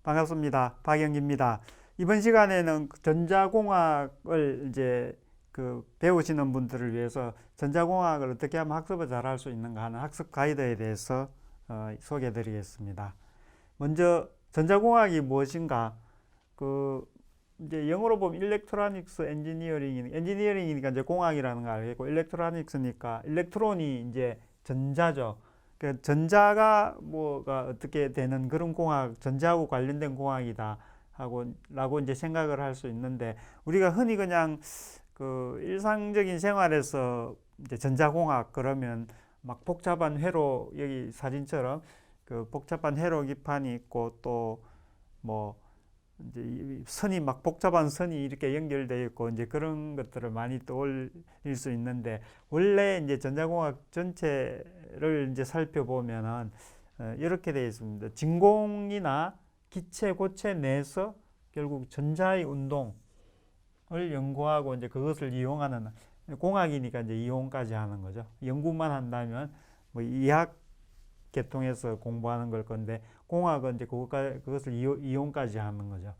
반갑습니다. 박영기입니다. 이번 시간에는 전자공학을 이제 배우시는 분들을 위해서 전자공학을 어떻게 하면 학습을 잘 할 수 있는가 하는 학습 가이드에 대해서 소개해 드리겠습니다. 먼저 전자공학이 무엇인가? 이제 영어로 보면 일렉트로닉스 엔지니어링이니까 이제 공학이라는 걸 알겠고, 일렉트로닉스니까 일렉트론이 이제 전자죠. 그 전자가 뭐가 어떻게 되는 그런 공학, 전자하고 관련된 공학이다 라고 이제 생각을 할 수 있는데, 우리가 흔히 그냥 일상적인 생활에서 이제 전자공학 그러면 막 복잡한 회로, 여기 사진처럼 복잡한 회로 기판이 있고, 또 뭐 이제 선이 막 복잡한 선이 이렇게 연결되어 있고, 이제 그런 것들을 많이 떠올릴 수 있는데, 원래 이제 전자공학 전체를 이제 살펴보면은 이렇게 되어 있습니다. 진공이나 기체, 고체 내에서 결국 전자의 운동을 연구하고 이제 그것을 이용하는, 공학이니까 이제 이용까지 하는 거죠. 연구만 한다면 뭐 이학 계통해서 공부하는 걸 건데, 공학은 이제 그것을 이용까지 하는 거죠.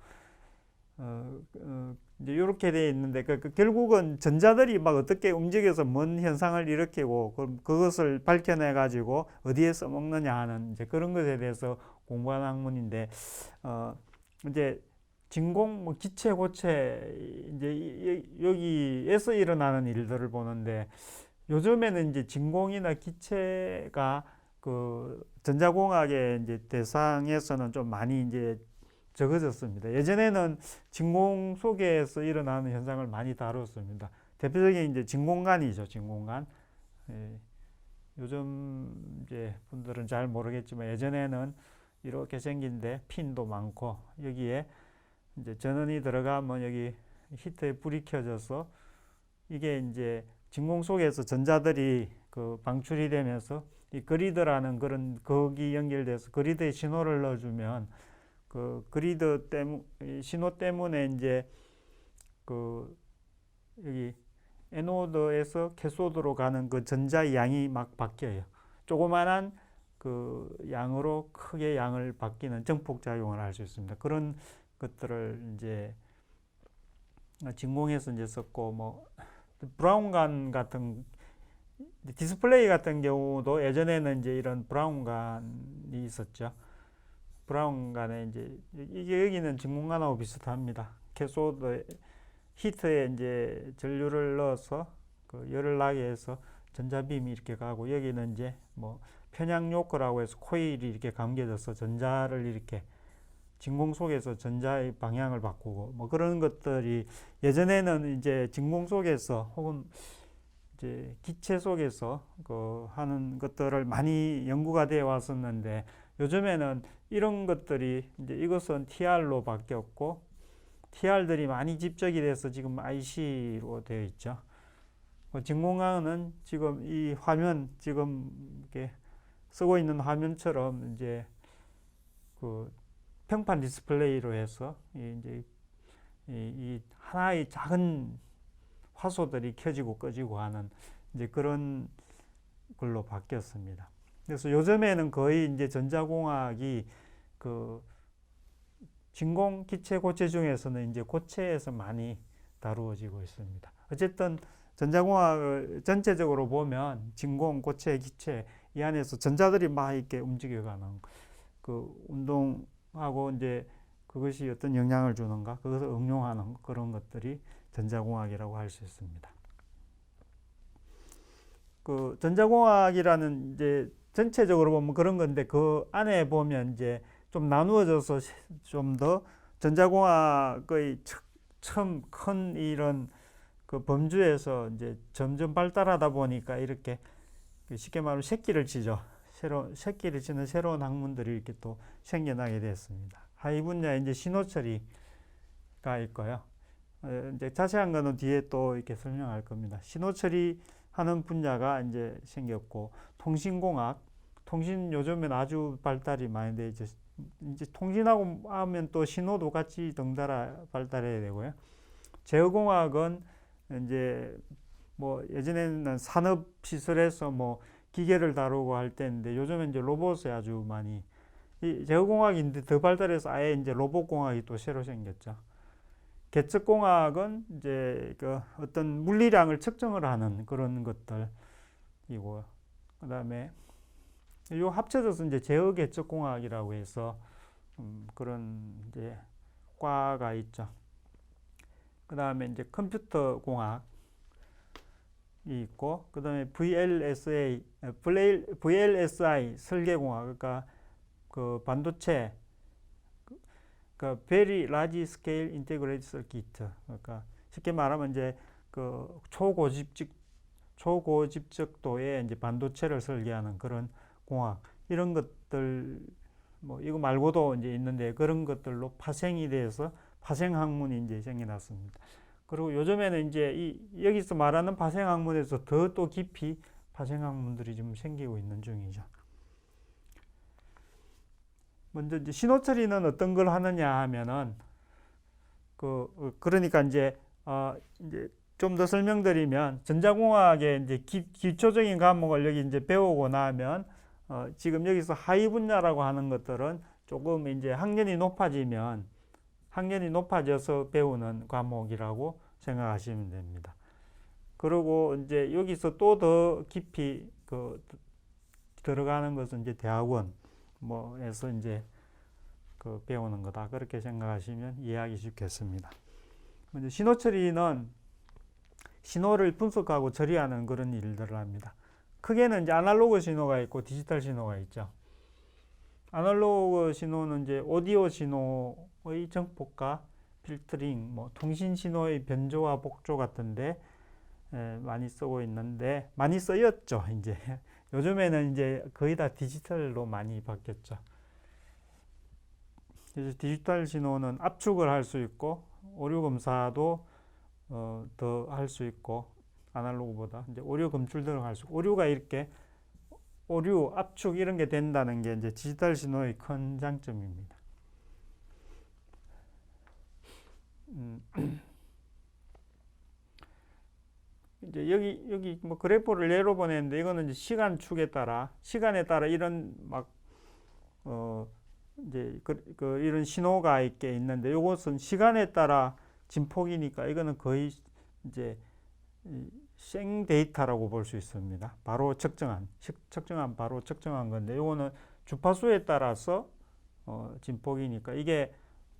이제 이렇게 되어 있는데, 결국은 전자들이 막 어떻게 움직여서 뭔 현상을 일으키고, 그것을 밝혀내 가지고 어디에 써먹느냐 하는 이제 그런 것에 대해서 공부하는 학문인데, 이제 진공, 뭐 기체, 고체, 이제 여기에서 일어나는 일들을 보는데, 요즘에는 이제 진공이나 기체가 전자공학의 이제 대상에서는 좀 많이 이제 적어졌습니다. 예전에는 진공 속에서 일어나는 현상을 많이 다뤘습니다. 대표적인 이제 진공관이죠, 진공관. 예, 요즘 이제 분들은 잘 모르겠지만, 예전에는 이렇게 생긴데 핀도 많고, 여기에 이제 전원이 들어가면 여기 히터에 불이 켜져서, 이게 이제 진공 속에서 전자들이 방출이 되면서 이 그리드라는 그런 거기 연결돼서 그리드에 신호를 넣어주면, 그리드 때문 신호 때문에 이제 여기 에노드에서 캐소드로 가는 그 전자의 양이 막 바뀌어요. 조그만한 양으로 크게 양을 바뀌는 정폭 작용을 할 수 있습니다. 그런 것들을 이제 진공에서 이제 썼고, 뭐 브라운관 같은 디스플레이 같은 경우도 예전에는 이제 이런 브라운관이 있었죠. 브라운관에 이제 이게 여기는 진공관하고 비슷합니다. 캐소드 히트에 이제 전류를 넣어서 열을 나게 해서 전자빔이 이렇게 가고, 여기는 이제 뭐 편향 요커라고 해서 코일이 이렇게 감겨져서 전자를 이렇게 진공 속에서 전자의 방향을 바꾸고, 뭐 그런 것들이 예전에는 이제 진공 속에서 혹은 이제 기체 속에서 하는 것들을 많이 연구가 되어 왔었는데, 요즘에는 이런 것들이 이제 이것은 TR로 바뀌었고, TR들이 많이 집적이 돼서 지금 IC로 되어 있죠. 진공관은 지금 이 화면, 지금 이렇게 쓰고 있는 화면처럼 이제 평판 디스플레이로 해서 이제 이 하나의 작은 화소들이 켜지고 꺼지고 하는 이제 그런 걸로 바뀌었습니다. 그래서 요즘에는 거의 이제 전자공학이 진공, 기체, 고체 중에서는 이제 고체에서 많이 다루어지고 있습니다. 어쨌든 전자공학을 전체적으로 보면 진공, 고체, 기체 이 안에서 전자들이 막 이렇게 움직여가는 운동하고, 이제 그것이 어떤 영향을 주는가, 그것을 응용하는 그런 것들이 전자공학이라고 할 수 있습니다. 전자공학이라는 이제 전체적으로 보면 그런 건데, 그 안에 보면 이제 좀 나누어져서 좀 더 전자공학의 처음 큰 이런 범주에서 이제 점점 발달하다 보니까 이렇게 쉽게 말하면 새끼를 치죠. 새끼를 치는 새로운 학문들이 이렇게 또 생겨나게 됐습니다. 하위 분야에 이제 신호 처리가 있고요. 이제 자세한 거는 뒤에 또 이렇게 설명할 겁니다. 신호 처리하는 분야가 이제 생겼고, 통신공학, 통신 요즘엔 아주 발달이 많이 돼 있죠. 이제 통신하고 하면 또 신호도 같이 덩달아 발달해야 되고요. 제어공학은 이제 뭐 예전에는 산업 시설에서 뭐 기계를 다루고 할 때인데, 요즘은 이제 로봇에 아주 많이 이 제어공학인데 더 발달해서 아예 이제 로봇공학이 또 새로 생겼죠. 계측공학은 이제 그 어떤 물리량을 측정을 하는 그런 것들이고, 그다음에 요 합쳐져서 이제 제어계측공학이라고 해서 그런 이제 과가 있죠. 그다음에 이제 컴퓨터공학이 있고, 그다음에 VLSI 설계공학, 그러니까 그 반도체, 그러니까 Very Large Scale Integrated Circuit, 그러니까 쉽게 말하면 이제 그 초고집적도의 이제 반도체를 설계하는 그런 공학, 이런 것들, 뭐 이거 말고도 이제 있는데, 그런 것들로 파생이 돼서 파생 학문이 이제 생겨났습니다. 그리고 요즘에는 이제 여기서 말하는 파생 학문에서 더 또 깊이 파생 학문들이 좀 생기고 있는 중이죠. 먼저 이제 신호 처리는 어떤 걸 하느냐 하면은 그러니까 이제 이제 좀 더 설명드리면, 전자공학의 이제 기초적인 과목을 여기 이제 배우고 나면 지금 여기서 하위 분야라고 하는 것들은 조금 이제 학년이 높아져서 배우는 과목이라고 생각하시면 됩니다. 그리고 이제 여기서 또 더 깊이 들어가는 것은 이제 대학원 뭐에서 이제 배우는 거다, 그렇게 생각하시면 이해하기 쉽겠습니다. 먼저 신호 처리는 신호를 분석하고 처리하는 그런 일들을 합니다. 크게는 이제 아날로그 신호가 있고 디지털 신호가 있죠. 아날로그 신호는 이제 오디오 신호의 정폭과 필터링, 뭐 통신 신호의 변조와 복조 같은데 많이 쓰고 있는데, 많이 쓰였죠. 이제 요즘에는 이제 거의 다 디지털로 많이 바뀌었죠. 그래서 디지털 신호는 압축을 할 수 있고 오류 검사도 더 할 수 있고, 아날로그보다 이제 오류 검출 등을 할 수 있고, 오류가 이렇게 오류, 압축 이런 게 된다는 게 이제 디지털 신호의 큰 장점입니다. 이제 여기 뭐 그래프를 예로 보냈는데, 이거는 이제 시간에 따라 이런 막 이제 이런 신호가 있는데, 이것은 시간에 따라 진폭이니까 이거는 거의 이제 생 데이터라고 볼 수 있습니다. 바로 측정한 건데, 이거는 주파수에 따라서 진폭이니까, 이게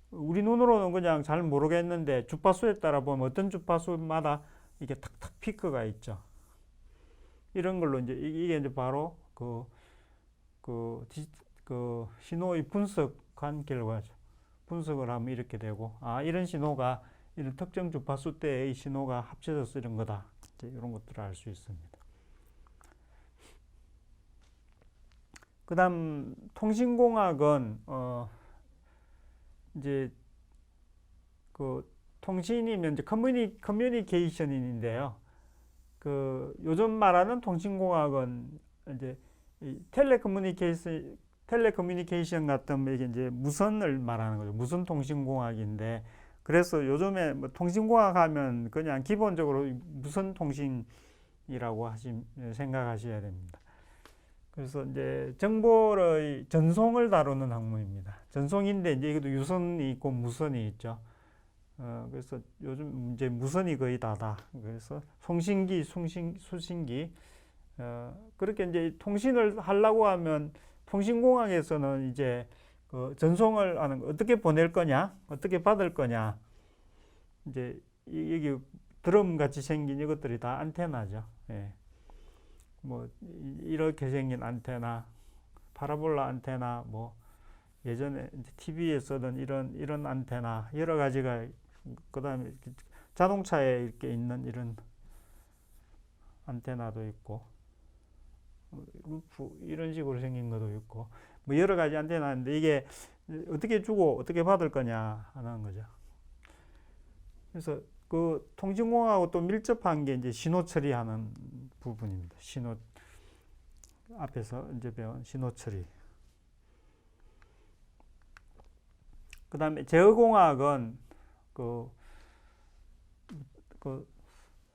우리 눈으로는 그냥 잘 모르겠는데 주파수에 따라 보면 어떤 주파수마다 이게 탁탁 피크가 있죠. 이런 걸로 이제 이게 이제 바로 신호의 분석한 결과죠. 분석을 하면 이렇게 되고, 이런 신호가 이런 특정 주파수 때의 신호가 합쳐져서 이런 거다, 이제 이런 것들을 알 수 있습니다. 그다음 통신공학은 이제 통신이면 이제 커뮤니케이션인데요. 요즘 말하는 통신공학은 이제 텔레커뮤니케이션 같은 이게 이제 무선을 말하는 거죠. 무선 통신공학인데, 그래서 요즘에 뭐 통신공학 하면 그냥 기본적으로 무선 통신이라고 생각하셔야 됩니다. 그래서 이제 정보의 전송을 다루는 학문입니다. 전송인데 이제 이것도 유선이 있고 무선이 있죠. 그래서 요즘 이제 무선이 거의 다다. 그래서 송신기, 수신기, 그렇게 이제 통신을 하려고 하면 통신공학에서는 이제 전송을 하는 거, 어떻게 보낼 거냐, 어떻게 받을 거냐, 이제 여기 드럼 같이 생긴 이것들이 다 안테나죠. 예. 뭐 이렇게 생긴 안테나, 파라볼라 안테나, 뭐 예전에 TV에 쓰던 이런 안테나 여러 가지가, 그다음에 자동차에 이렇게 있는 이런 안테나도 있고, 루프 이런 식으로 생긴 것도 있고, 뭐 여러 가지 안테나인데, 이게 어떻게 주고 어떻게 받을 거냐 하는 거죠. 그래서 통신공학하고 또 밀접한 게 이제 신호 처리하는 부분입니다. 앞에서 이제 배운 신호 처리. 그 다음에 제어공학은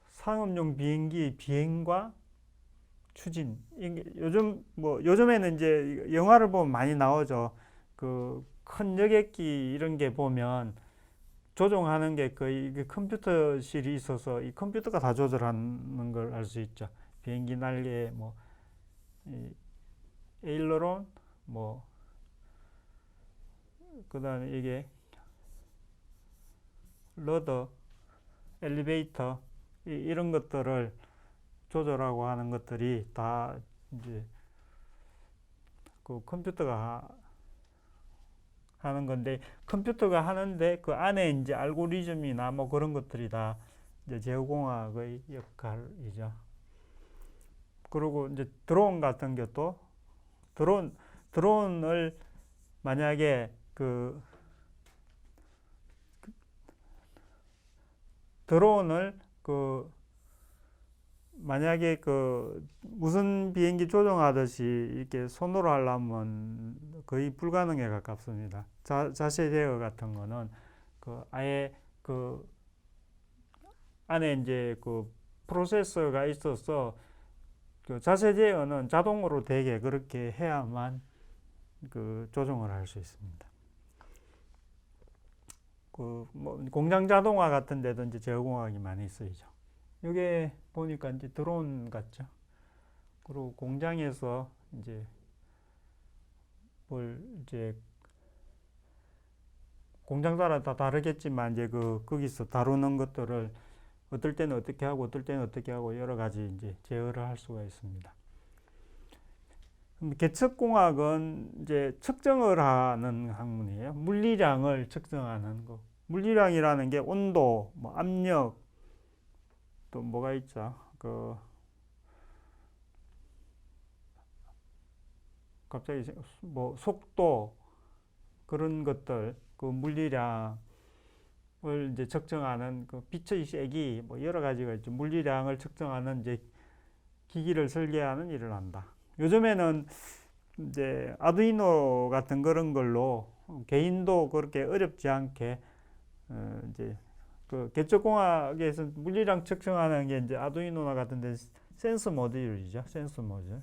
상업용 비행기 비행과 추진. 요즘에는 이제 영화를 보면 많이 나오죠. 그 큰 여객기 이런 게 보면 조종하는 게 거의 이게 컴퓨터실이 있어서 이 컴퓨터가 다 조절하는 걸 알 수 있죠. 비행기 날개, 뭐, 이 에일러론, 뭐, 그 다음에 이게 러더, 엘리베이터, 이런 것들을 조절하고 하는 것들이 다 이제 그 컴퓨터가 하는 건데, 컴퓨터가 하는데 그 안에 이제 알고리즘이나 뭐 그런 것들이 다 이제 제어공학의 역할이죠. 그리고 이제 드론 같은 것도 드론을 만약에 드론을 만약에 무슨 비행기 조종하듯이 이렇게 손으로 하려면 거의 불가능에 가깝습니다. 자세 제어 같은 거는 아예 안에 이제 프로세서가 있어서 자세 제어는 자동으로 되게 그렇게 해야만 조종을 할 수 있습니다. 뭐 공장 자동화 같은 데도 이제 제어공학이 많이 쓰이죠. 이게 보니까 이제 드론 같죠. 그리고 공장에서 이제 이제 공장 따라 다 다르겠지만 이제 거기서 다루는 것들을 어떨 때는 어떻게 하고 어떨 때는 어떻게 하고 여러 가지 이제 제어를 할 수가 있습니다. 계측공학은 이제 측정을 하는 학문이에요. 물리량을 측정하는 거. 물리량이라는 게 온도, 뭐 압력, 또 뭐가 있죠? 갑자기 뭐 속도 그런 것들, 물리량을 이제 측정하는 빛의 세기 뭐 여러 가지가 있죠. 물리량을 측정하는 이제 기기를 설계하는 일을 한다. 요즘에는 이제 아두이노 같은 그런 걸로 개인도 그렇게 어렵지 않게 이제 계측공학에서 물리량 측정하는 게 이제 아두이노나 같은 데 센서 모듈이죠. 센서 모듈.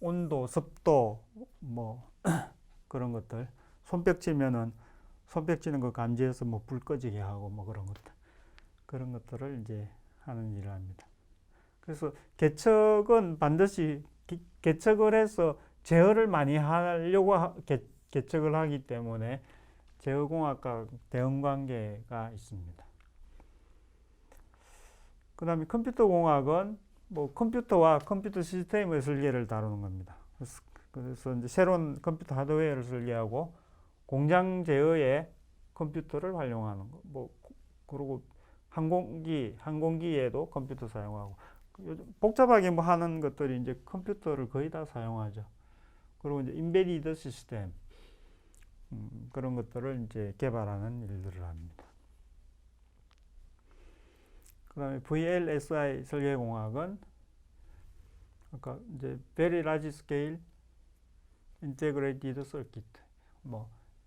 온도, 습도, 뭐 그런 것들. 손뼉 치는 거 감지해서 뭐 불 꺼지게 하고 뭐 그런 것들을 이제 하는 일을 합니다. 그래서 계측은 반드시 계측을 해서 제어를 많이 하려고 계측을 하기 때문에 제어공학과 대응관계가 있습니다. 그 다음에 컴퓨터공학은 뭐 컴퓨터와 컴퓨터 시스템의 설계를 다루는 겁니다. 그래서 이제 새로운 컴퓨터 하드웨어를 설계하고 공장 제어에 컴퓨터를 활용하는 거. 뭐 그리고 항공기에도 컴퓨터 사용하고 요즘 복잡하게 뭐 하는 것들이 이제 컴퓨터를 거의 다 사용하죠. 그리고 이제 인베디드 시스템 그런 것들을 이제 개발하는 일들을 합니다. 그 다음에 VLSI 설계공학은 아까 이제 Very Large Scale Integrated Circuit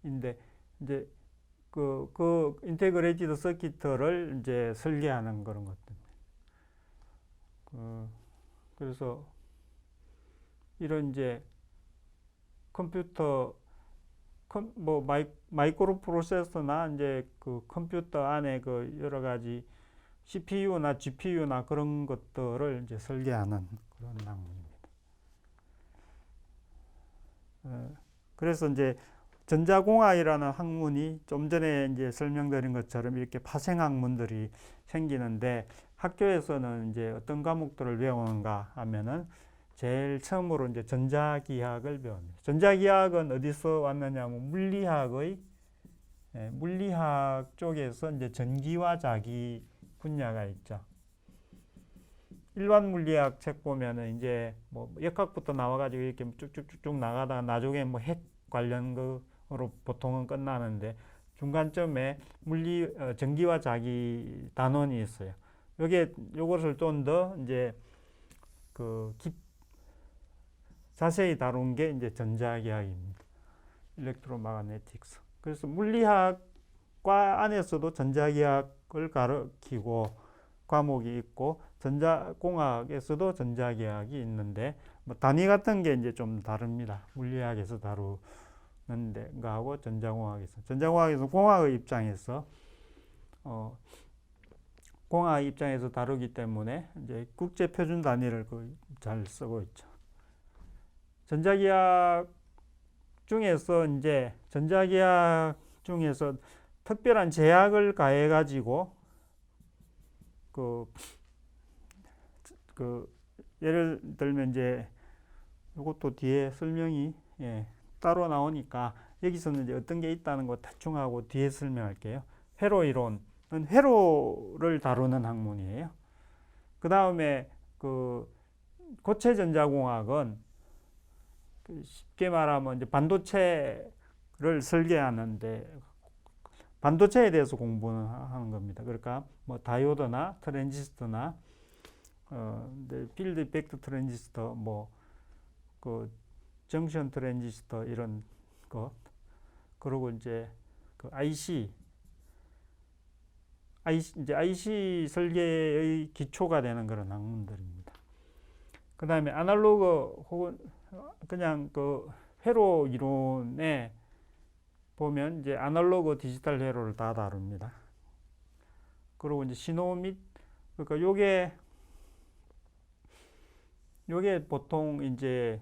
인데 이제 인테그레이티드 서킷을 이제 설계하는 그런 것들입니다. 그래서 이런 이제 컴퓨터 마이크로 프로세서나 이제 컴퓨터 안에 여러 가지 CPU나 GPU나 그런 것들을 이제 설계하는 그런 학문입니다. 그래서 이제 전자공학이라는 학문이 좀 전에 이제 설명드린 것처럼 이렇게 파생학문들이 생기는데 학교에서는 이제 어떤 과목들을 배우는가 하면은 제일 처음으로 이제 전자기학을 배웁니다. 전자기학은 어디서 왔느냐면 물리학 쪽에서 이제 전기와 자기 분야가 있죠. 일반 물리학 책 보면은 이제 뭐 역학부터 나와가지고 이렇게 쭉쭉쭉 나가다가 나중에 뭐 핵 관련 거로 보통은 끝나는데 중간쯤에 전기와 자기 단원이 있어요. 요것을 좀 더 이제 자세히 다룬 게 이제 전자기학입니다. 일렉트로마그네틱스. 그래서 물리학과 안에서도 전자기학을 가르치고 과목이 있고 전자공학에서도 전자기학이 있는데 뭐 단위 같은 게 이제 좀 다릅니다. 물리학에서 다루는 거하고 전자공학에서 공학의 입장에서 공학 입장에서 다루기 때문에 이제 국제 표준 단위를 잘 쓰고 있죠. 전자기학 중에서 특별한 제약을 가해 가지고 예를 들면 이제 이것도 뒤에 설명이 따로 나오니까 여기서는 이제 어떤 게 있다는 거 대충 하고 뒤에 설명할게요. 회로 이론은 회로를 다루는 학문이에요. 그 다음에 고체 전자공학은 쉽게 말하면 이제 반도체를 설계하는데 반도체에 대해서 공부는 하는 겁니다. 그러니까 뭐 다이오드나 트랜지스터나 필드 이펙트 트랜지스터, 정션 트랜지스터 이런 것, 그리고 이제 IC 설계의 기초가 되는 그런 학문들입니다. 그 다음에 아날로그 혹은 그냥 회로 이론에 보면 이제 아날로그 디지털 회로를 다 다룹니다. 그리고 이제 신호 및 그러니까 요게 보통 이제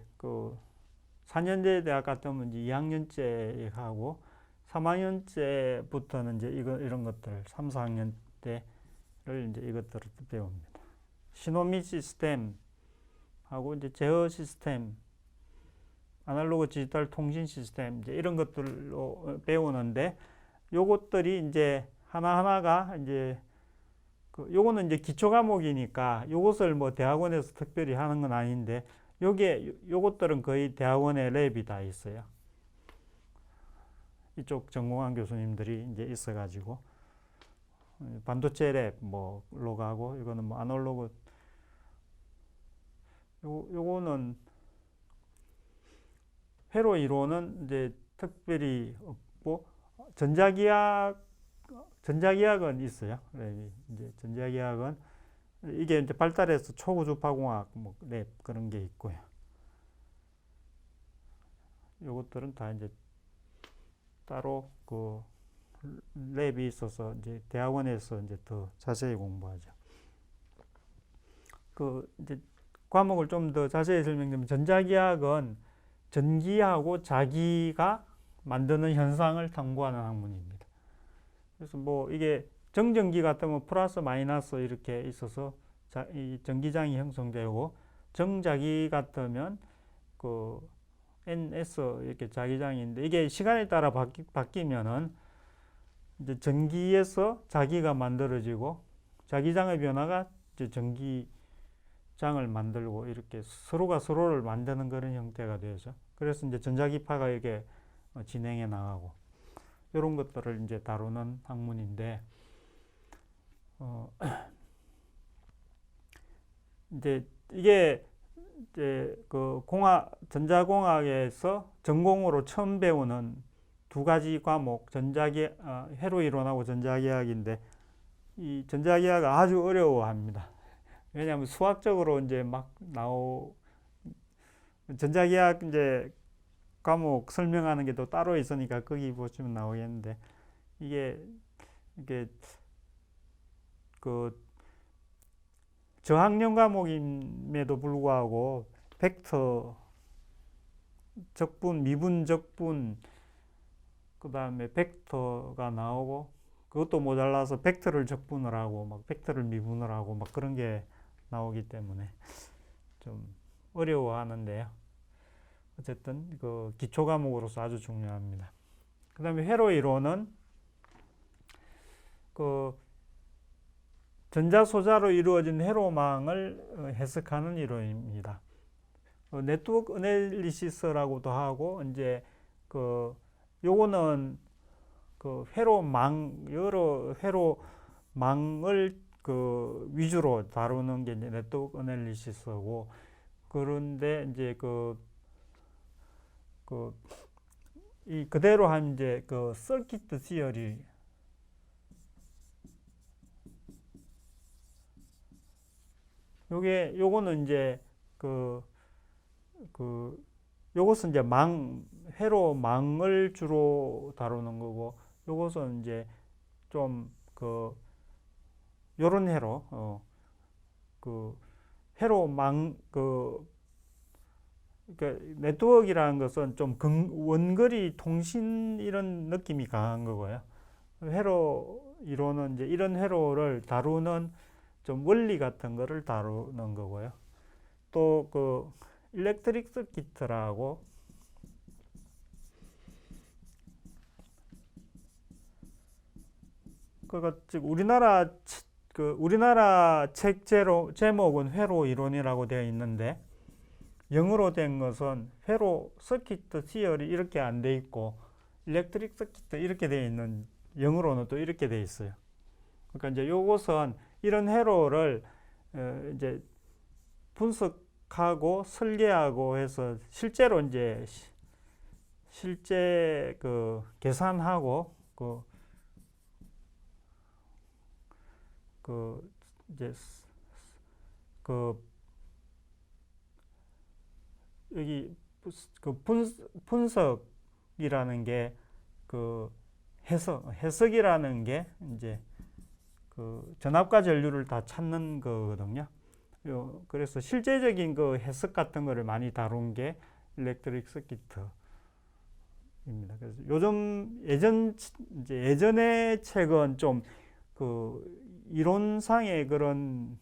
4년제 대학 같으면 이제 2학년째 하고 3학년째부터는 이제 이런 것들 3, 4학년 때를 이제 이것들을 배웁니다. 신호 및 시스템 하고 이제 제어 시스템, 아날로그 디지털 통신 시스템 이제 이런 것들로 배우는데 요것들이 이제 하나하나가 이제 요거는 이제 기초 과목이니까 요것을 뭐 대학원에서 특별히 하는 건 아닌데 요것들은 거의 대학원에 랩이 다 있어요. 이쪽 전공한 교수님들이 이제 있어가지고 반도체 랩 뭐로 가고 이거는 뭐 아날로그 요거는 회로 이론은 이제 특별히 없고 전자기학은 있어요. 이제 전자기학은 이게 이제 발달해서 초고주파공학 랩 그런 게 있고요. 요것들은 다 이제 따로 랩이 있어서 이제 대학원에서 이제 더 자세히 공부하죠. 이제 과목을 좀 더 자세히 설명드리면 전자기학은 전기하고 자기가 만드는 현상을 탐구하는 학문입니다. 그래서 뭐 이게 정전기 같으면 플러스 마이너스 이렇게 있어서 이 전기장이 형성되고 정자기 같으면 NS 이렇게 자기장인데 이게 시간에 따라 바뀌면은 이제 전기에서 자기가 만들어지고 자기장의 변화가 이제 전기장을 만들고 이렇게 서로가 서로를 만드는 그런 형태가 되죠. 그래서 이제 전자기파가 이게 진행해 나가고 이런 것들을 이제 다루는 학문인데 이제 이게 이제 전자공학에서 전공으로 처음 배우는 두 가지 과목 회로 이론하고 전자기학인데 이 전자기학을 아주 어려워합니다. 왜냐하면 수학적으로 이제 전자기학 이제 과목 설명하는 게 또 따로 있으니까 거기 보시면 나오겠는데 이게 저학년 과목임에도 불구하고 벡터 적분, 미분 적분 그 다음에 벡터가 나오고 그것도 모자라서 벡터를 적분을 하고 벡터를 미분을 하고 그런 게 나오기 때문에 좀 어려워하는데요. 어쨌든 기초 과목으로서 아주 중요합니다. 그 다음에 회로 이론은 전자소자로 이루어진 회로망을 해석하는 이론입니다. 네트워크 어널리시스라고도 하고 이제 요거는 여러 회로망을 위주로 다루는 게 이제 네트워크 어널리시스고 그런데 이제 그대로 한 이제 서킷 시어리 요거는 이제 요것은 이제 회로망을 주로 다루는 거고, 요것은 이제 좀 요런 회로망, 그러니까 네트워크라는 것은 좀 원거리 통신 이런 느낌이 강한 거고요. 회로 이론은 이제 이런 회로를 다루는 좀 원리 같은 거를 다루는 거고요. 또 일렉트릭 서키트라고, 즉 우리나라 책 제목은 회로 이론이라고 되어 있는데, 영어로 된 것은 회로 서키트 티어리 이렇게 안 돼 있고, 일렉트릭 서키트 이렇게 되어 있는, 영어로는 또 이렇게 되어 있어요. 그러니까 이제 요것은 이런 회로를 이제 분석하고 설계하고 해서 실제로 이제 실제 계산하고 이제 여기 분석이라는 게 해석이라는 게 이제 전압과 전류를 다 찾는 거거든요. 그래서 실제적인 해석 같은 거를 많이 다룬 게 일렉트릭 서키트입니다. 그래서 요즘 예전의 책은 좀 이론상의 그런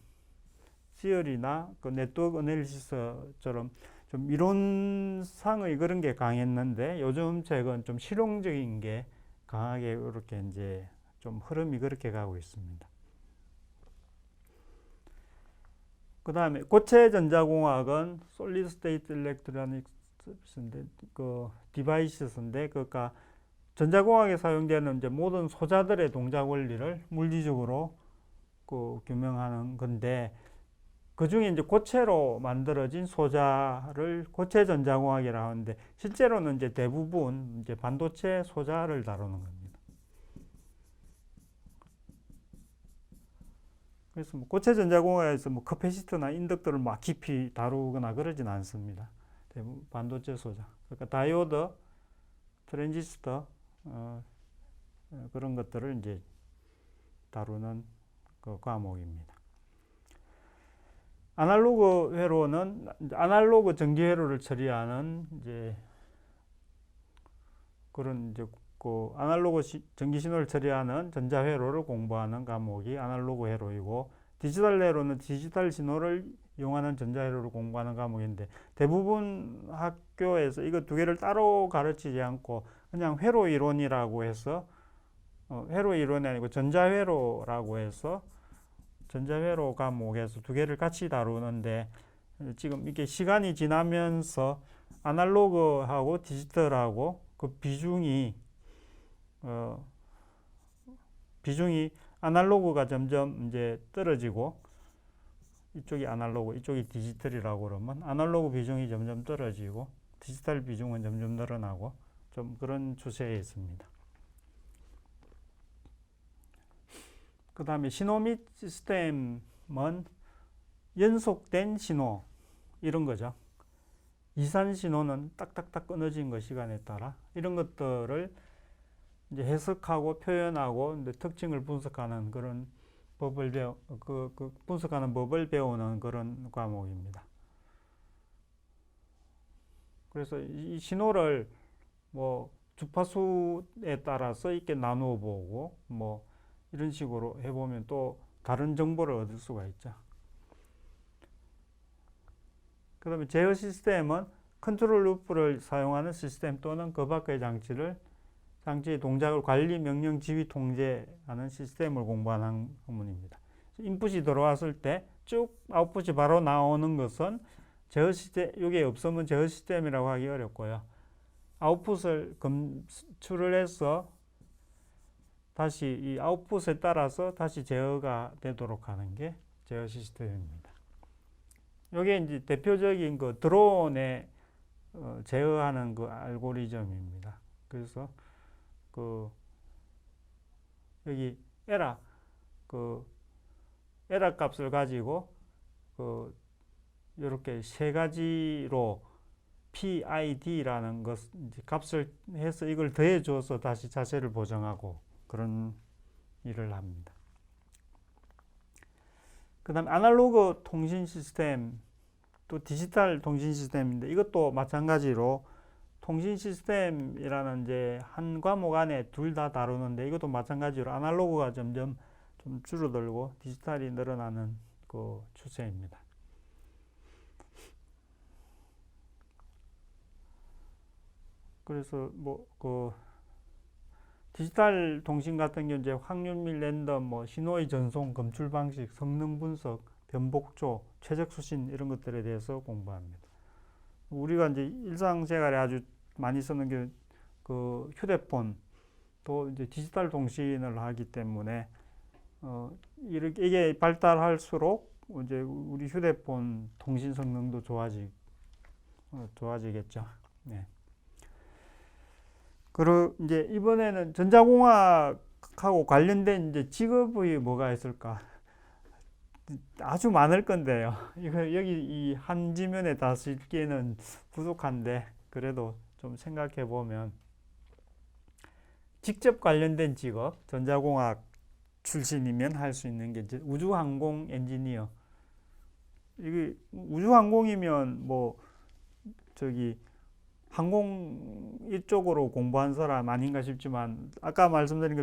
시어리나 네트워크 어널리시스처럼 좀 이론상의 그런 게 강했는데, 요즘 책은 좀 실용적인 게 강하게 그렇게 이제 좀 흐름이 그렇게 가고 있습니다. 그 다음에 고체 전자공학은 솔리드 스테이트 일렉트로닉 디바이스인데, 그러니까 전자공학에 사용되는 이제 모든 소자들의 동작 원리를 물리적으로 규명하는 건데, 그 중에 이제 고체로 만들어진 소자를 고체 전자공학이라고 하는데, 실제로는 이제 대부분 이제 반도체 소자를 다루는 겁니다. 그래서 고체 전자공학에서 커패시터나 인덕터를 막 깊이 다루거나 그러진 않습니다. 대부분 반도체 소자, 그러니까 다이오드, 트랜지스터, 그런 것들을 이제 다루는 과목입니다. 아날로그 회로는 아날로그 전기 회로를 처리하는 이제 그런 이제 아날로그 전기 신호를 처리하는 전자 회로를 공부하는 과목이 아날로그 회로이고, 디지털 회로는 디지털 신호를 이용하는 전자 회로를 공부하는 과목인데, 대부분 학교에서 이거 두 개를 따로 가르치지 않고 그냥 회로 이론이라고 해서 회로 이론이 아니고 전자 회로라고 해서 전자회로 과목에서 두 개를 같이 다루는데, 지금 이게 시간이 지나면서 아날로그하고 디지털하고 그 비중이 아날로그가 점점 이제 떨어지고, 이쪽이 아날로그, 이쪽이 디지털이라고 그러면 아날로그 비중이 점점 떨어지고 디지털 비중은 점점 늘어나고, 좀 그런 추세에 있습니다. 그 다음에 신호 및 시스템은 연속된 신호 이런 거죠. 이산 신호는 딱딱딱 끊어진 거 시간에 따라, 이런 것들을 이제 해석하고 표현하고 특징을 분석하는 그런 법을 분석하는 법을 배우는 그런 과목입니다. 그래서 이 신호를 주파수에 따라서 이렇게 나누어 보고 이런 식으로 해보면 또 다른 정보를 얻을 수가 있죠. 그 다음에 제어 시스템은 컨트롤 루프를 사용하는 시스템 또는 그 밖의 장치의 동작을 관리, 명령, 지휘, 통제하는 시스템을 공부하는 학문입니다. 인풋이 들어왔을 때 쭉 아웃풋이 바로 나오는 것은 제어 시스템, 이게 없으면 제어 시스템이라고 하기 어렵고요. 아웃풋을 검출을 해서 다시 이 아웃풋에 따라서 다시 제어가 되도록 하는 게 제어 시스템입니다. 이게 이제 대표적인 드론에 제어하는 알고리즘입니다. 그래서 여기 에라 값을 가지고 이렇게 세 가지로 PID라는 것 이제 값을 해서 이걸 더해줘서 다시 자세를 보정하고 그런 일을 합니다. 그 다음에 아날로그 통신 시스템, 또 디지털 통신 시스템인데 이것도 마찬가지로 통신 시스템이라는 이제 한 과목 안에 둘 다 다루는데 이것도 마찬가지로 아날로그가 점점 좀 줄어들고 디지털이 늘어나는 그 추세입니다. 그래서 뭐 그 디지털 통신 같은 경우 이제 확률 및 랜덤, 뭐 신호의 전송, 검출 방식, 성능 분석, 변복조, 최적 수신 이런 것들에 대해서 공부합니다. 우리가 이제 일상생활에 아주 많이 쓰는 게 그 휴대폰 또 이제 디지털 통신을 하기 때문에 이게 발달할수록 이제 우리 휴대폰 통신 성능도 좋아지겠죠. 네. 그리고 이제 이번에는 전자공학하고 관련된 이제 직업이 뭐가 있을까? 아주 많을 건데요. 이거 여기 이 한 지면에 다 쓰기에는 부족한데 그래도 좀 생각해 보면 직접 관련된 직업, 전자공학 출신이면 할 수 있는 게 이제 우주항공 엔지니어. 이게 우주항공이면 뭐 저기 항공 이쪽으로 공부한 사람 아닌가 싶지만 아까 말씀드린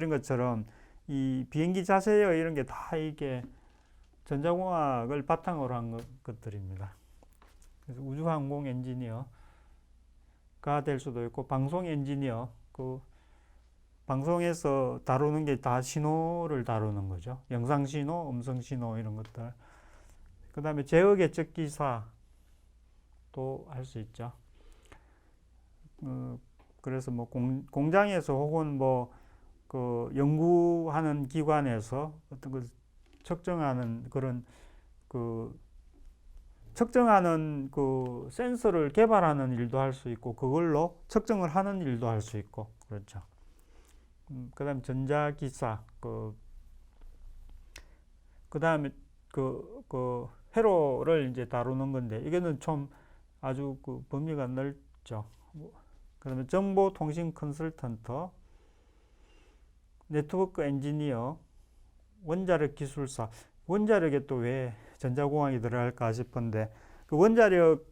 것처럼 이 비행기 자세요 이런 게 다 이게 전자공학을 바탕으로 한 것들입니다. 그래서 우주항공 엔지니어가 될 수도 있고 방송 엔지니어, 그 방송에서 다루는 게 다 신호를 다루는 거죠. 영상 신호, 음성 신호 이런 것들. 그 다음에 제어 계측 기사도 할 수 있죠. 그래서 뭐 공장에서 혹은 뭐 그 연구하는 기관에서 어떤 걸 측정하는 그런 그 측정하는 그 센서를 개발하는 일도 할 수 있고 그걸로 측정을 하는 일도 할 수 있고 그렇죠. 그다음에 전자기사 그다음에 그 회로를 이제 다루는 건데 이거는 좀 아주 그 범위가 넓죠. 그다음에 정보통신 컨설턴트, 네트워크 엔지니어, 원자력 기술사. 원자력에 또 왜 전자공학이 들어갈까 싶은데 그 원자력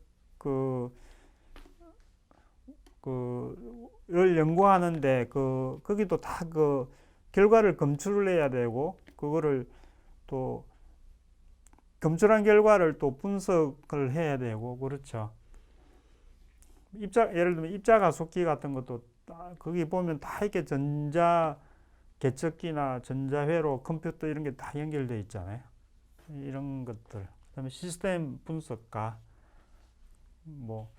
를 연구하는데 거기도 다 그 결과를 검출을 해야 되고 그거를 또 검출한 결과를 또 분석을 해야 되고 그렇죠. 예를 들면 입자가속기 같은 것도 거기 보면 다 이렇게 전자 계측기나 전자회로 컴퓨터 이런 게 다 연결되어 있잖아요. 이런 것들. 그다음에 시스템 분석가, 뭐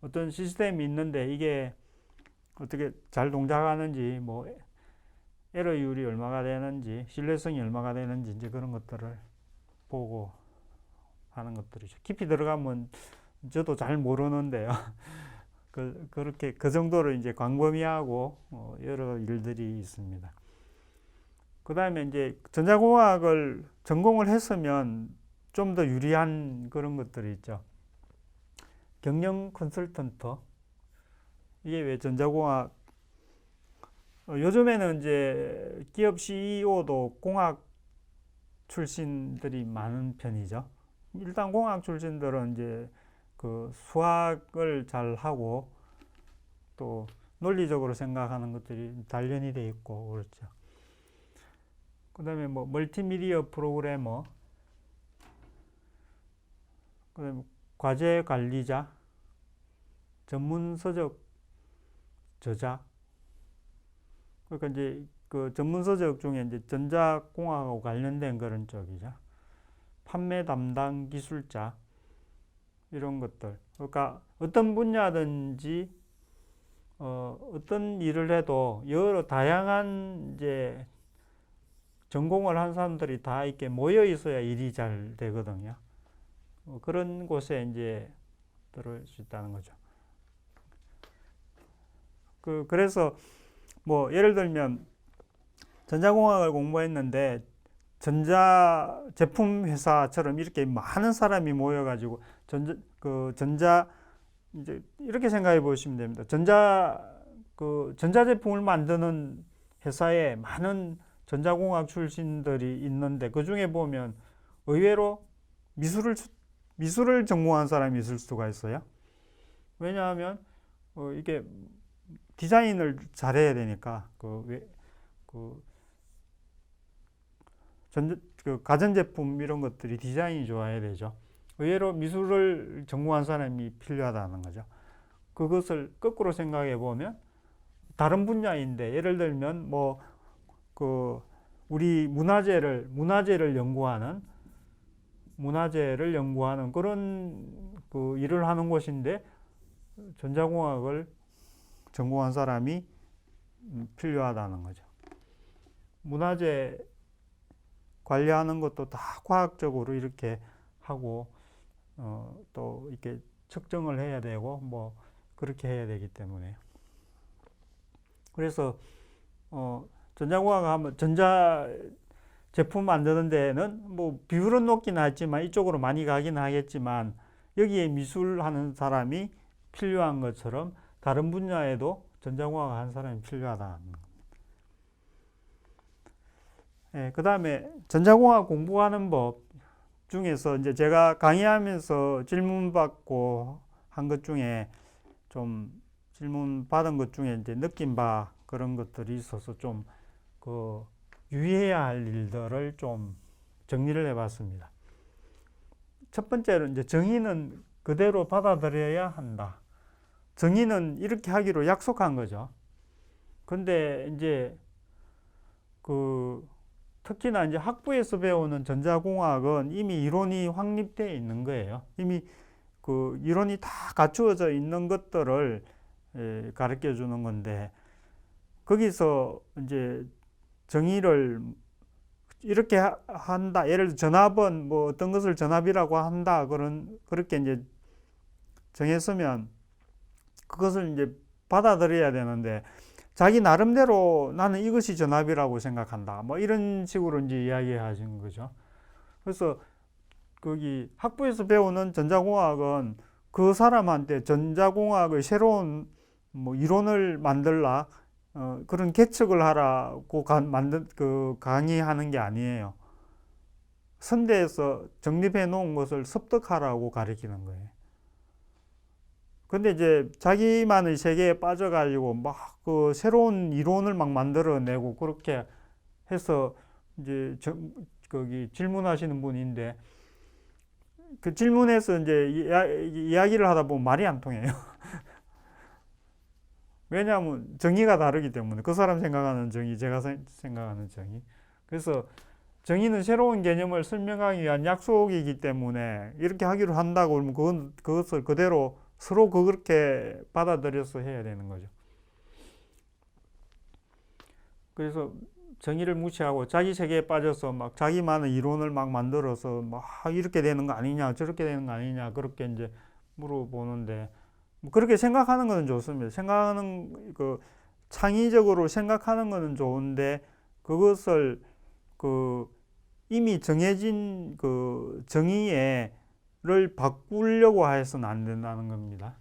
어떤 시스템이 있는데 이게 어떻게 잘 동작하는지, 뭐 에러율이 얼마가 되는지, 신뢰성이 얼마가 되는지 이제 그런 것들을 보고 하는 것들이죠. 깊이 들어가면 저도 잘 모르는데요. 그렇게 그 정도로 이제 광범위하고 여러 일들이 있습니다. 그 다음에 이제 전자공학을 전공을 했으면 좀 더 유리한 그런 것들이 있죠. 경영 컨설턴트. 이게 왜 전자공학, 요즘에는 이제 기업 CEO도 공학 출신들이 많은 편이죠. 일단 공학 출신들은 이제 그 수학을 잘 하고 또 논리적으로 생각하는 것들이 단련이 돼 있고 그렇죠. 그다음에 뭐 멀티미디어 프로그래머, 그다음에 과제 관리자, 전문 서적 저자. 그러니까 이제 그 전문 서적 중에 이제 전자공학하고 관련된 그런 쪽이죠. 판매 담당 기술자 이런 것들. 그러니까 어떤 분야든지 어떤 일을 해도 여러 다양한 이제 전공을 한 사람들이 다 이렇게 모여 있어야 일이 잘 되거든요. 그런 곳에 이제 들어올 수 있다는 거죠. 그래서 뭐 예를 들면 전자공학을 공부했는데 전자 제품 회사처럼 이렇게 많은 사람이 모여가지고 전자 이제 이렇게 생각해 보시면 됩니다. 전자제품을 만드는 회사에 많은 전자공학 출신들이 있는데 그 중에 보면 의외로 미술을 전공한 사람이 있을 수가 있어요. 왜냐하면 이게 디자인을 잘해야 되니까 가전제품 이런 것들이 디자인이 좋아야 되죠. 의외로 미술을 전공한 사람이 필요하다는 거죠. 그것을 거꾸로 생각해 보면 다른 분야인데 예를 들면 우리 문화재를 연구하는 그런 일을 하는 곳인데 전자공학을 전공한 사람이 필요하다는 거죠. 문화재 관리하는 것도 다 과학적으로 이렇게 하고 또 이렇게 측정을 해야 되고 그렇게 해야 되기 때문에 그래서 전자공학 하면 전자 제품 만드는 데는 비율은 높긴 하지만 이쪽으로 많이 가긴 하겠지만 여기에 미술하는 사람이 필요한 것처럼 다른 분야에도 전자공학 하는 사람이 필요하다는 겁니다. 그 다음에 전자공학 공부하는 법 중에서 이제 제가 강의하면서 질문 받고 한 것 중에 좀 질문 받은 것 중에 이제 느낀 바 그런 것들이 있어서 좀 유의해야 할 일들을 좀 정리를 해봤습니다. 첫 번째로 이제 정의는 그대로 받아들여야 한다. 정의는 이렇게 하기로 약속한 거죠. 근데 이제 특히나 이제 학부에서 배우는 전자공학은 이미 이론이 확립되어 있는 거예요. 이미 이론이 다 갖추어져 있는 것들을 가르쳐 주는 건데 거기서 이제 정의를 이렇게 한다. 예를 들어 전압은 어떤 것을 전압이라고 한다. 그렇게 이제 정했으면 그것을 이제 받아들여야 되는데 자기 나름대로 나는 이것이 전압이라고 생각한다. 이런 식으로 이제 이야기하신 거죠. 그래서 거기 학부에서 배우는 전자공학은 그 사람한테 전자공학의 새로운 이론을 만들라 그런 계측을 하라고 강의하는 게 아니에요. 선대에서 정립해 놓은 것을 습득하라고 가르치는 거예요. 근데 이제 자기만의 세계에 빠져가지고 새로운 이론을 만들어내고 그렇게 해서 이제 거기 질문하시는 분인데 그 질문에서 이제 이야기를 하다 보면 말이 안 통해요. 왜냐하면 정의가 다르기 때문에 그 사람 생각하는 정의, 제가 생각하는 정의. 그래서 정의는 새로운 개념을 설명하기 위한 약속이기 때문에 이렇게 하기로 한다고 그러면 그것을 그대로 서로 그렇게 받아들여서 해야 되는 거죠. 그래서 정의를 무시하고 자기 세계에 빠져서 자기만의 이론을 만들어서 이렇게 되는 거 아니냐, 저렇게 되는 거 아니냐, 그렇게 이제 물어보는데 그렇게 생각하는 것은 좋습니다. 창의적으로 생각하는 것은 좋은데 그것을 이미 정해진 정의를 바꾸려고 해서는 안 된다는 겁니다.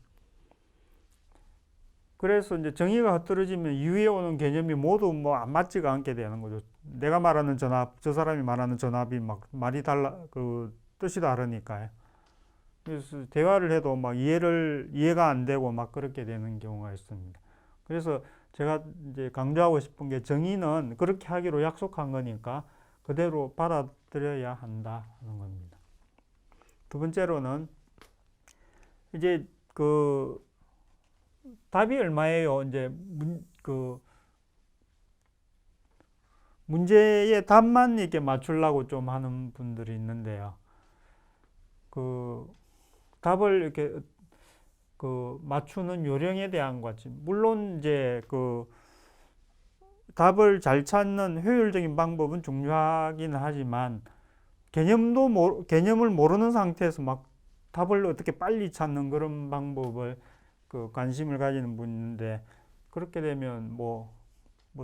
그래서 이제 정의가 흐트러지면 이후에 오는 개념이 모두 안 맞지가 않게 되는 거죠. 내가 말하는 전압, 저 사람이 말하는 전압이 말이 뜻이 다르니까요. 그래서 대화를 해도 이해가 안 되고 그렇게 되는 경우가 있습니다. 그래서 제가 이제 강조하고 싶은 게 정의는 그렇게 하기로 약속한 거니까 그대로 받아들여야 한다는 겁니다. 두 번째로는 이제 답이 얼마예요? 이제 문제의 답만 이렇게 맞추려고 좀 하는 분들이 있는데요. 답을 이렇게 맞추는 요령에 대한 거지. 물론 이제 답을 잘 찾는 효율적인 방법은 중요하긴 하지만 개념을 모르는 상태에서 답을 어떻게 빨리 찾는 그런 방법을 관심을 가지는 분인데 그렇게 되면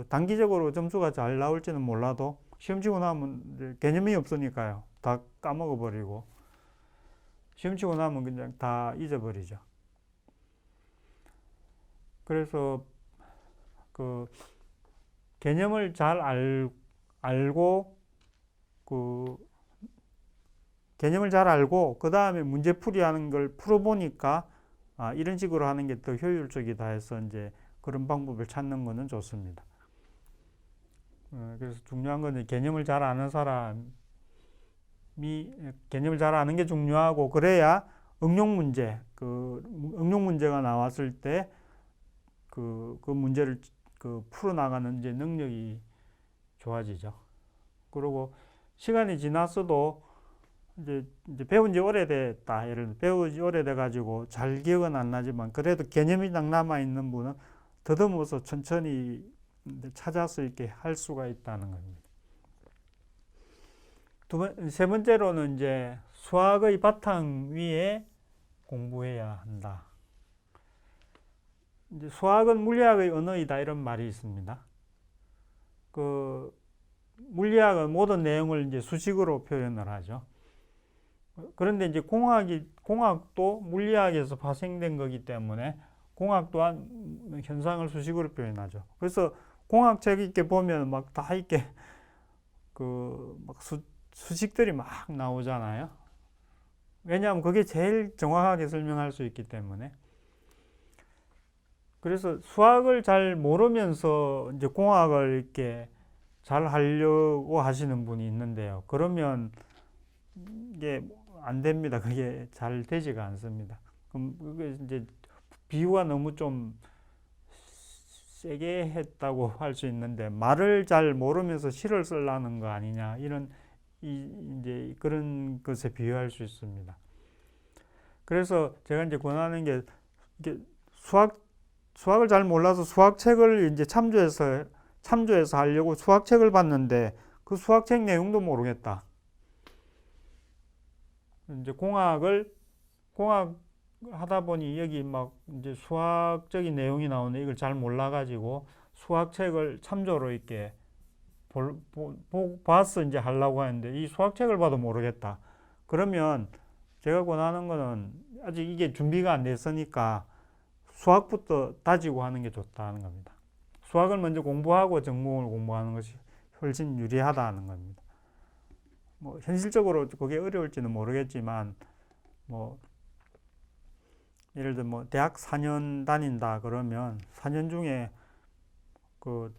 단기적으로 점수가 잘 나올지는 몰라도 시험 치고 나면 개념이 없으니까요. 다 까먹어 버리고 시험 치고 나면 그냥 다 잊어버리죠. 그래서 그 개념을 잘 알고 그 개념을 잘 알고 그 다음에 문제풀이하는 걸 풀어보니까 이런 식으로 하는 게 더 효율적이다 해서 이제 그런 방법을 찾는 거는 좋습니다. 그래서 중요한 건 개념을 잘 아는 사람이 개념을 잘 아는 게 중요하고 그래야 응용 문제가 나왔을 때 그 문제를 풀어나가는 이제 능력이 좋아지죠. 그리고 시간이 지났어도 이제 배운 지 오래됐다. 예를 들어 배운 지 오래돼가지고 잘 기억은 안 나지만 그래도 개념이 딱 남아있는 분은 더듬어서 천천히 찾아서 이렇게 할 수가 있다는 겁니다. 세 번째로는 이제 수학의 바탕 위에 공부해야 한다. 이제 수학은 물리학의 언어이다 이런 말이 있습니다. 그 물리학은 모든 내용을 이제 수식으로 표현을 하죠. 그런데 이제 공학도 물리학에서 파생된 거기 때문에 공학 또한 현상을 수식으로 표현하죠. 그래서 공학책 이렇게 보면 막 다 이렇게 막 수식들이 막 나오잖아요. 왜냐하면 그게 제일 정확하게 설명할 수 있기 때문에. 그래서 수학을 잘 모르면서 이제 공학을 이렇게 잘 하려고 하시는 분이 있는데요. 그러면 이게 안 됩니다. 그게 잘 되지가 않습니다. 그럼 그게 이제 비유가 너무 좀 세게 했다고 할 수 있는데 말을 잘 모르면서 시를 쓰려는 거 아니냐 이런 이제 그런 것에 비유할 수 있습니다. 그래서 제가 이제 권하는 게 이게 수학을 잘 몰라서 수학책을 이제 참조해서 하려고 수학책을 봤는데 그 수학책 내용도 모르겠다. 이제 공학 하다 보니 여기 막 이제 수학적인 내용이 나오는데 이걸 잘 몰라가지고 수학책을 참조로 이렇게 봐서 이제 하려고 하는데 이 수학책을 봐도 모르겠다. 그러면 제가 권하는 거는 아직 이게 준비가 안 됐으니까 수학부터 다지고 하는 게 좋다는 겁니다. 수학을 먼저 공부하고 전공을 공부하는 것이 훨씬 유리하다는 겁니다. 뭐 현실적으로 그게 어려울지는 모르겠지만 뭐 예를 들어 뭐 대학 4년 다닌다 그러면 4년 중에 그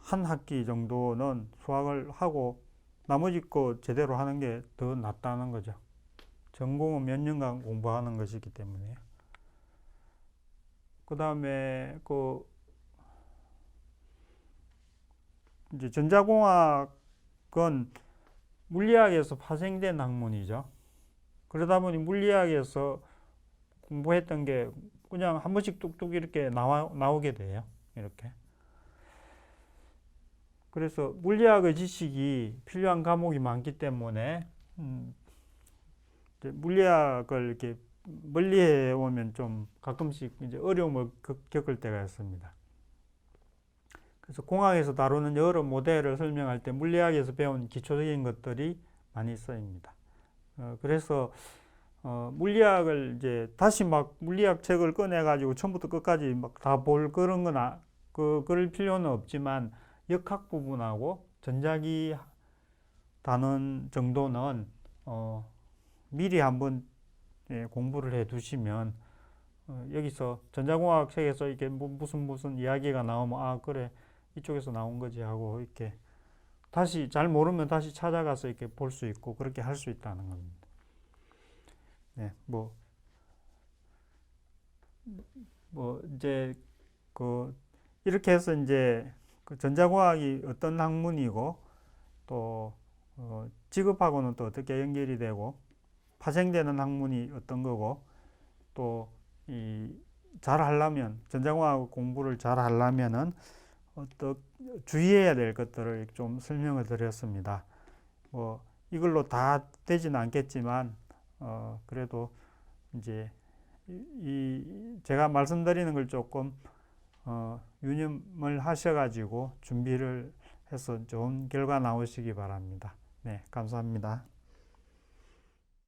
한 학기 정도는 수학을 하고 나머지 거 제대로 하는 게 더 낫다는 거죠. 전공은 몇 년간 공부하는 것이기 때문에. 그 다음에 이제 전자공학은 물리학에서 파생된 학문이죠. 그러다 보니 물리학에서 공부했던 게 그냥 한 번씩 뚝뚝 이렇게 나오게 돼요. 이렇게. 그래서 물리학의 지식이 필요한 과목이 많기 때문에 물리학을 이렇게 멀리 해오면 좀 가끔씩 이제 어려움을 겪을 때가 있습니다. 그래서 공학에서 다루는 여러 모델을 설명할 때 물리학에서 배운 기초적인 것들이 많이 쓰입니다. 그래서 물리학을 이제 다시 막 물리학 책을 꺼내가지고 처음부터 끝까지 막 다 볼 그런 건 그럴 필요는 없지만 역학 부분하고 전자기 다는 정도는 미리 한번 공부를 해 두시면 여기서 전자공학 책에서 이게 무슨 이야기가 나오면 그래 이쪽에서 나온 거지 하고 이렇게 다시 잘 모르면 다시 찾아가서 이렇게 볼 수 있고 그렇게 할 수 있다는 겁니다. 네, 뭐 이제 이렇게 해서 이제 전자공학이 어떤 학문이고 또 직업하고는 또 어떻게 연결이 되고 파생되는 학문이 어떤 거고 또 잘 하려면 전자공학 공부를 잘 하려면은 주의해야 될 것들을 좀 설명을 드렸습니다. 뭐 이걸로 다 되지는 않겠지만 그래도 이제 제가 말씀드리는 걸 조금 유념을 하셔가지고 준비를 해서 좋은 결과 나오시기 바랍니다. 네, 감사합니다.